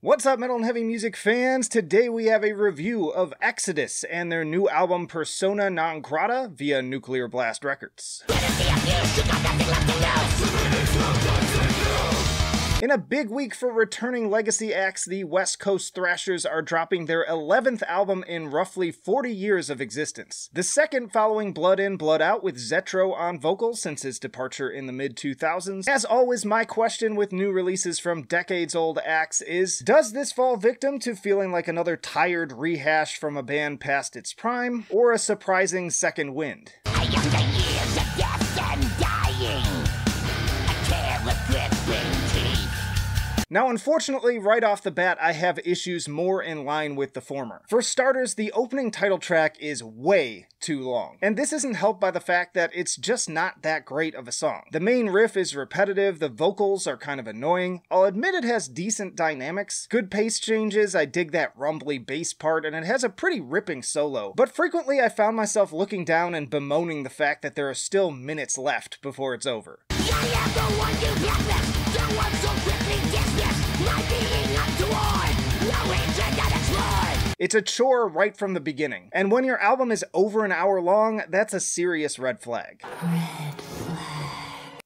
What's up, metal and heavy music fans? Today we have a review of Exodus and their new album Persona Non Grata via Nuclear Blast Records. In a big week for returning legacy acts, the West Coast Thrashers are dropping their 11th album in roughly 40 years of existence. The second following Blood In, Blood Out with Zetro on vocals since his departure in the mid-2000s. As always, my question with new releases from decades-old acts is, does this fall victim to feeling like another tired rehash from a band past its prime, or a surprising second wind? Now, unfortunately, right off the bat, I have issues more in line with the former. For starters, the opening title track is way too long. And this isn't helped by the fact that it's just not that great of a song. The main riff is repetitive, the vocals are kind of annoying. I'll admit it has decent dynamics, good pace changes, I dig that rumbly bass part, and it has a pretty ripping solo. But frequently I found myself looking down and bemoaning the fact that there are still minutes left before it's over. It's a chore right from the beginning, and when your album is over an hour long, that's a serious red flag.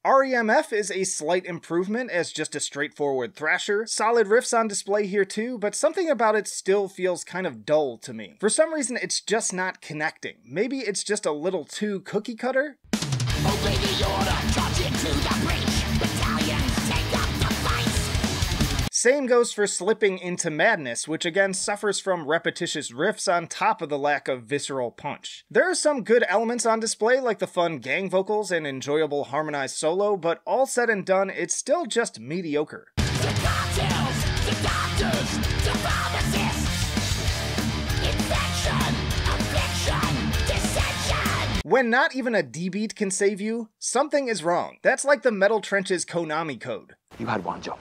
REMF is a slight improvement as just a straightforward thrasher. Solid riffs on display here too, but something about it still feels kind of dull to me. For some reason, it's just not connecting. Maybe it's just a little too cookie cutter? Obey the order, charge into the breach. Battalions take up the fight. Same goes for Slipping Into Madness, which again suffers from repetitious riffs on top of the lack of visceral punch. There are some good elements on display, like the fun gang vocals and enjoyable harmonized solo, but all said and done, it's still just mediocre. The cartels, the doctors, the pharmacists. Infection, affliction, dissension. When not even a D-beat can save you, something is wrong. That's like the Metal Trench's Konami code. You had one job.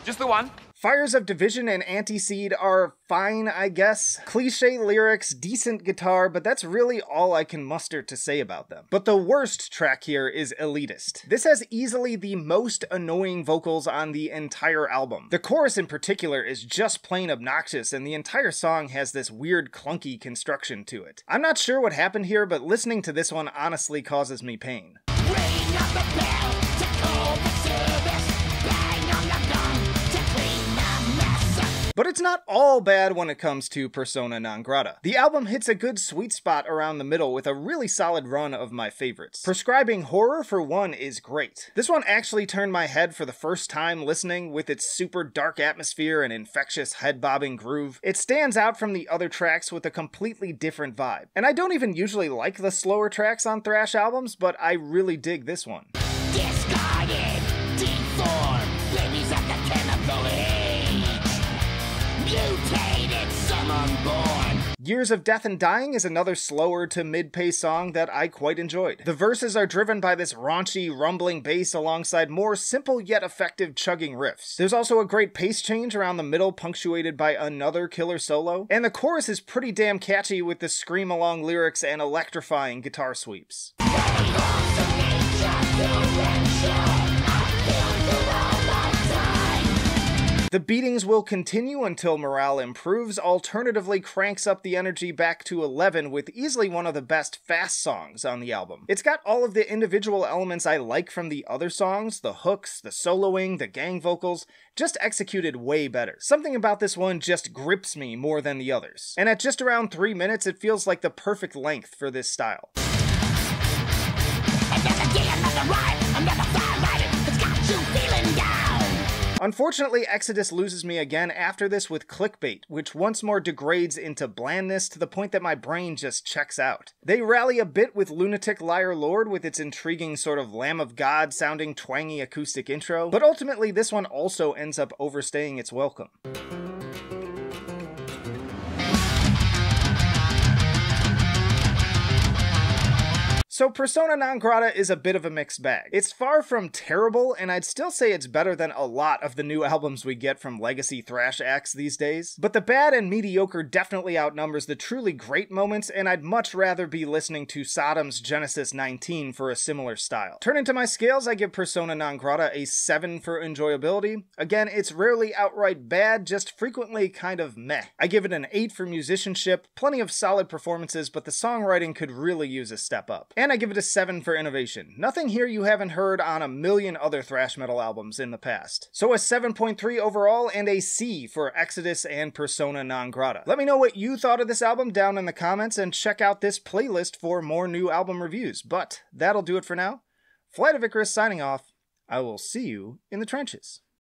Just the one? Fires of Division and Anti-Seed are fine, I guess. Cliché lyrics, decent guitar, but that's really all I can muster to say about them. But the worst track here is Elitist. This has easily the most annoying vocals on the entire album. The chorus in particular is just plain obnoxious, and the entire song has this weird clunky construction to it. I'm not sure what happened here, but listening to this one honestly causes me pain. Ring up the bell to call the service. Bang on the gong to clean the mess. But it's not all bad when it comes to Persona Non Grata. The album hits a good sweet spot around the middle with a really solid run of my favorites. Prescribing Horror, for one, is great. This one actually turned my head for the first time listening with its super dark atmosphere and infectious head-bobbing groove. It stands out from the other tracks with a completely different vibe. And I don't even usually like the slower tracks on thrash albums, but I really dig this one. Discarded, deformed, babies of the chemical age. Mutated, some unborn. Years of Death and Dying is another slower to mid-pace song that I quite enjoyed. The verses are driven by this raunchy, rumbling bass alongside more simple yet effective chugging riffs. There's also a great pace change around the middle punctuated by another killer solo, and the chorus is pretty damn catchy with the scream-along lyrics and electrifying guitar sweeps. The beatings will continue until morale improves, alternatively cranks up the energy back to 11 with easily one of the best fast songs on the album. It's got all of the individual elements I like from the other songs, the hooks, the soloing, the gang vocals, just executed way better. Something about this one just grips me more than the others. And at just around 3 minutes, it feels like the perfect length for this style. Another day, another ride, another fire lighted. It's got you feeling down. Unfortunately, Exodus loses me again after this with Clickbait, which once more degrades into blandness to the point that my brain just checks out. They rally a bit with Lunatic Liar Lord with its intriguing sort of Lamb of God sounding twangy acoustic intro, but ultimately this one also ends up overstaying its welcome. So Persona Non Grata is a bit of a mixed bag. It's far from terrible, and I'd still say it's better than a lot of the new albums we get from legacy thrash acts these days. But the bad and mediocre definitely outnumbers the truly great moments, and I'd much rather be listening to Sodom's Genesis 19 for a similar style. Turning to my scales, I give Persona Non Grata a 7 for enjoyability. Again, it's rarely outright bad, just frequently kind of meh. I give it an 8 for musicianship, plenty of solid performances, but the songwriting could really use a step up. And I give it a 7 for innovation. Nothing here you haven't heard on a million other thrash metal albums in the past. So a 7.3 overall and a C for Exodus and Persona Non Grata. Let me know what you thought of this album down in the comments, and check out this playlist for more new album reviews. But that'll do it for now. Flight of Icarus signing off. I will see you in the trenches.